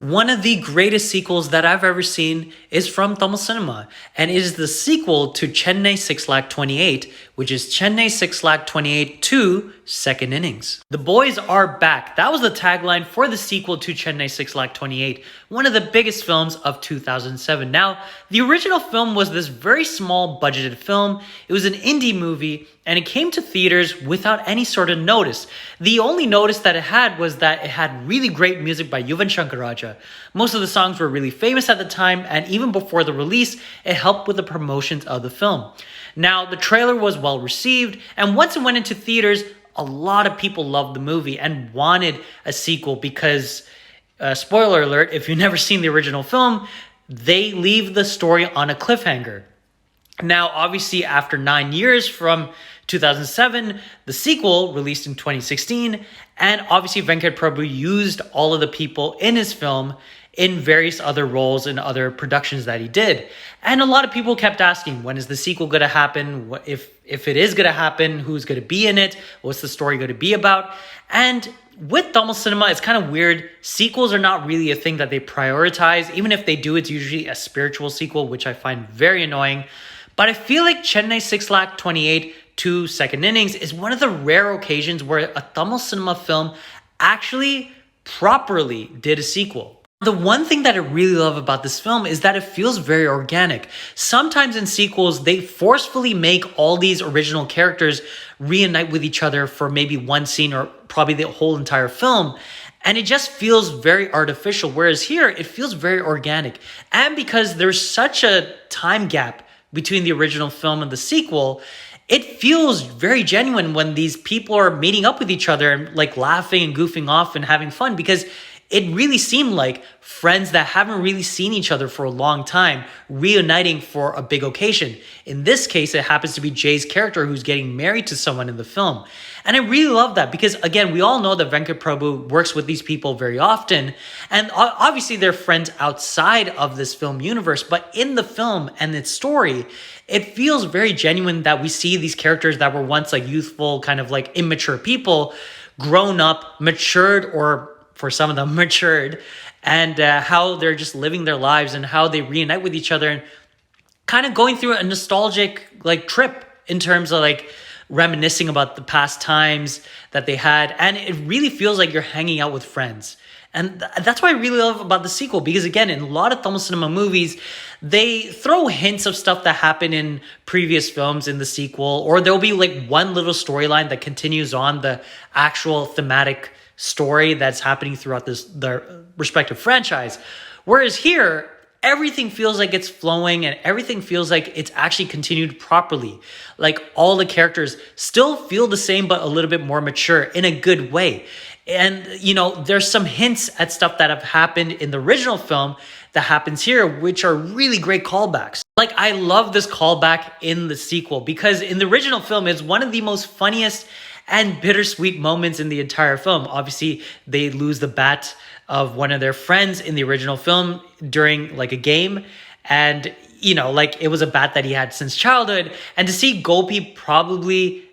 One of the greatest sequels that I've ever seen is from Tamil cinema, and it is the sequel to Chennai 6 Lakh 28, which is Chennai 6 Lakh 28 2 Second Innings. The boys are back. That was the tagline for the sequel to Chennai 6 Lakh 28, one of the biggest films of 2007. Now, the original film was this very small budgeted film. It was an indie movie, and it came to theaters without any sort of notice. The only notice that it had was that it had really great music by Yuvan Shankar Raja. Most of the songs were really famous at the time, and even before the release, it helped with the promotions of the film. Now, the trailer was well received, and once it went into theaters, a lot of people loved the movie and wanted a sequel because, spoiler alert, if you've never seen the original film, they leave the story on a cliffhanger. Now, obviously, after 9 years from 2007, the sequel released in 2016, and obviously Venkat Prabhu used all of the people in his film in various other roles in other productions that he did. And a lot of people kept asking, when is the sequel going to happen? If it is going to happen, who's going to be in it? What's the story going to be about? And with Tamil cinema, it's kind of weird. Sequels are not really a thing that they prioritize. Even if they do, it's usually a spiritual sequel, which I find very annoying. But I feel like Chennai 6 Lakh 28 2 Second Innings is one of the rare occasions where a Tamil cinema film actually properly did a sequel. The one thing that I really love about this film is that it feels very organic. Sometimes in sequels, they forcefully make all these original characters reunite with each other for maybe one scene or probably the whole entire film. And it just feels very artificial. Whereas here, it feels very organic. And because there's such a time gap between the original film and the sequel, it feels very genuine when these people are meeting up with each other and like laughing and goofing off and having fun, because it really seemed like friends that haven't really seen each other for a long time reuniting for a big occasion. In this case, it happens to be Jay's character who's getting married to someone in the film. And I really love that because, again, we all know that Venkat Prabhu works with these people very often. And obviously, they're friends outside of this film universe. But in the film and its story, it feels very genuine that we see these characters that were once like youthful, kind of like immature people, grown up, matured, or for some of them matured, and how they're just living their lives and how they reunite with each other and kind of going through a nostalgic like trip in terms of like reminiscing about the past times that they had. And it really feels like you're hanging out with friends. And that's what I really love about the sequel, because again, in a lot of Tamil cinema movies, they throw hints of stuff that happened in previous films in the sequel, or there'll be like one little storyline that continues on the actual thematic story that's happening throughout the respective franchise. Whereas here, everything feels like it's flowing and everything feels like it's actually continued properly. Like all the characters still feel the same, but a little bit more mature in a good way. And, you know, there's some hints at stuff that have happened in the original film that happens here, which are really great callbacks. Like, I love this callback in the sequel because in the original film, it's one of the most funniest and bittersweet moments in the entire film. Obviously, they lose the bat of one of their friends in the original film during like a game. And, you know, like it was a bat that he had since childhood. And to see Gopi probably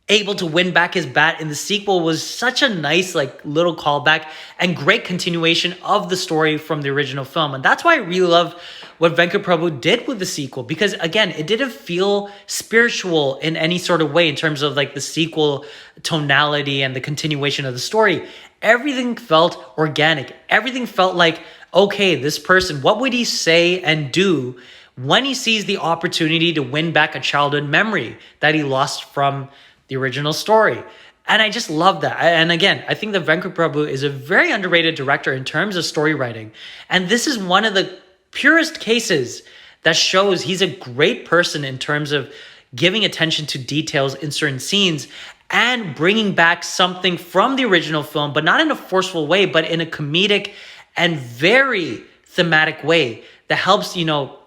able to win back his bat in the sequel was such a nice like little callback and great continuation of the story from the original film. And that's why I really love what Venkat Prabhu did with the sequel, because again, it didn't feel spiritual in any sort of way in terms of like the sequel tonality and the continuation of the story. Everything felt organic. Everything felt like, okay, this person, what would he say and do when he sees the opportunity to win back a childhood memory that he lost from the original story? And I just love that. And again, I think that Venkat Prabhu is a very underrated director in terms of story writing. And this is one of the purest cases that shows he's a great person in terms of giving attention to details in certain scenes and bringing back something from the original film, but not in a forceful way, but in a comedic and very thematic way that helps, you know,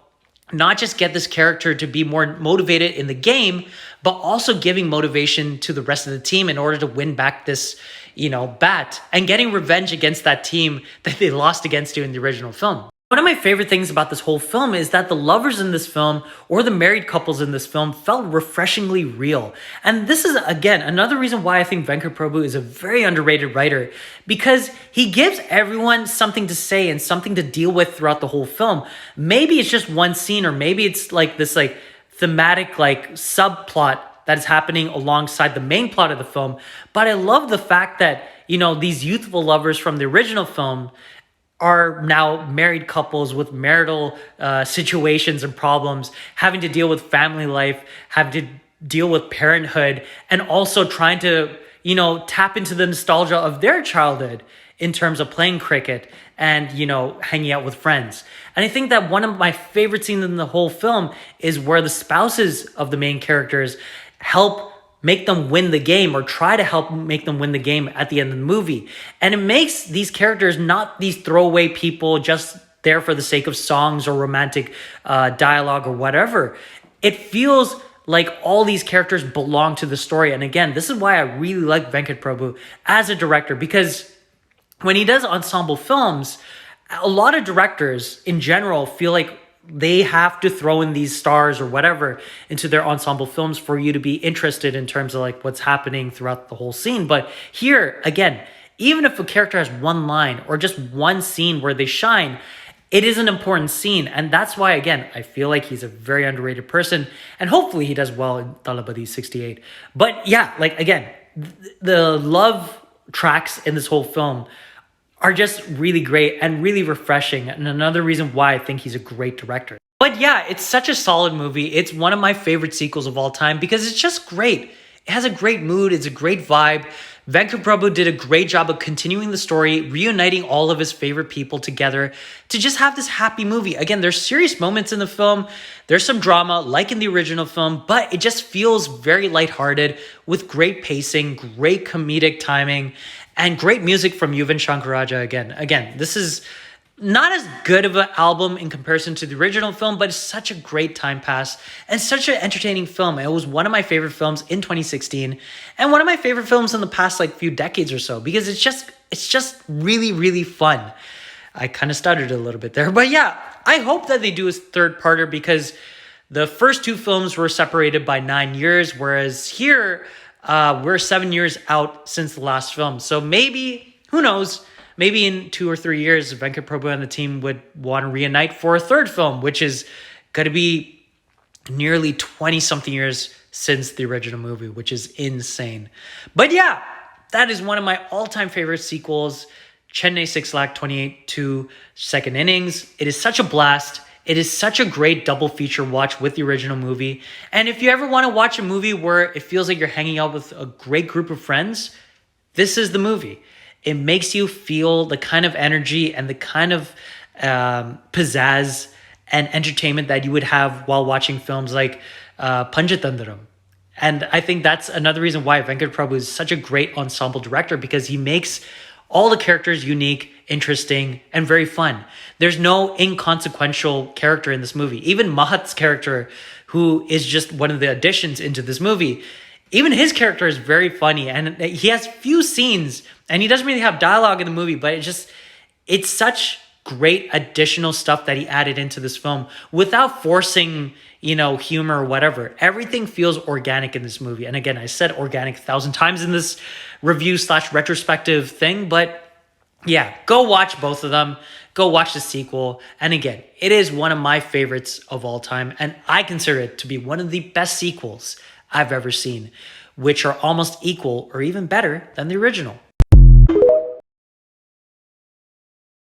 not just get this character to be more motivated in the game, but also giving motivation to the rest of the team in order to win back this, you know, bat and getting revenge against that team that they lost against you in the original film. One of my favorite things about this whole film is that the lovers in this film or the married couples in this film felt refreshingly real. And this is, again, another reason why I think Venkat Prabhu is a very underrated writer, because he gives everyone something to say and something to deal with throughout the whole film. Maybe it's just one scene, or maybe it's like this like thematic like subplot that is happening alongside the main plot of the film. But I love the fact that, you know, these youthful lovers from the original film are now married couples with marital situations and problems, having to deal with family life, having to deal with parenthood, and also trying to, you know, tap into the nostalgia of their childhood in terms of playing cricket and, you know, hanging out with friends. And I think that one of my favorite scenes in the whole film is where the spouses of the main characters help make them win the game, or try to help make them win the game at the end of the movie. And it makes these characters not these throwaway people just there for the sake of songs or romantic dialogue or whatever. It feels like all these characters belong to the story. And again, this is why I really like Venkat Prabhu as a director, because when he does ensemble films, a lot of directors in general feel like they have to throw in these stars or whatever into their ensemble films for you to be interested in terms of like what's happening throughout the whole scene. But here, again, even if a character has one line or just one scene where they shine, it is an important scene. And that's why, again, I feel like he's a very underrated person, and hopefully he does well in Talabadi 68. But yeah, like again, the love tracks in this whole film are just really great and really refreshing, and another reason why I think he's a great director. But yeah, it's such a solid movie. It's one of my favorite sequels of all time because it's just great. It has a great mood. It's a great vibe. Venkat Prabhu did a great job of continuing the story, reuniting all of his favorite people together to just have this happy movie. Again, there's serious moments in the film. There's some drama like in the original film, but it just feels very lighthearted with great pacing, great comedic timing, and great music from Yuvan Shankar Raja again. Again, this is not as good of an album in comparison to the original film, but it's such a great time pass and such an entertaining film. It was one of my favorite films in 2016 and one of my favorite films in the past like few decades or so, because it's just really, really fun. I kind of stuttered a little bit there, but yeah, I hope that they do a third parter, because the first two films were separated by 9 years, whereas here we're 7 years out since the last film. So maybe, who knows, maybe in 2 or 3 years, Venkat Prabhu and the team would want to reunite for a third film, which is going to be nearly 20-something years since the original movie, which is insane. But yeah, that is one of my all-time favorite sequels, Chennai 6,28,000 to Second Innings. It is such a blast. It is such a great double feature watch with the original movie. And if you ever want to watch a movie where it feels like you're hanging out with a great group of friends, this is the movie. It makes you feel the kind of energy and the kind of pizzazz and entertainment that you would have while watching films like Panchatandaram. And I think that's another reason why Venkat Prabhu is such a great ensemble director, because he makes all the characters unique, interesting, and very fun. There's no inconsequential character in this movie. Even Mahat's character, who is just one of the additions into this movie, even his character is very funny, and he has few scenes, and he doesn't really have dialogue in the movie, but it's such great additional stuff that he added into this film without forcing, humor or whatever. Everything feels organic in this movie. And again, I said organic 1,000 times in this review/retrospective thing, but yeah, go watch both of them. Go watch the sequel. And again, it is one of my favorites of all time, and I consider it to be one of the best sequels I've ever seen, which are almost equal or even better than the original.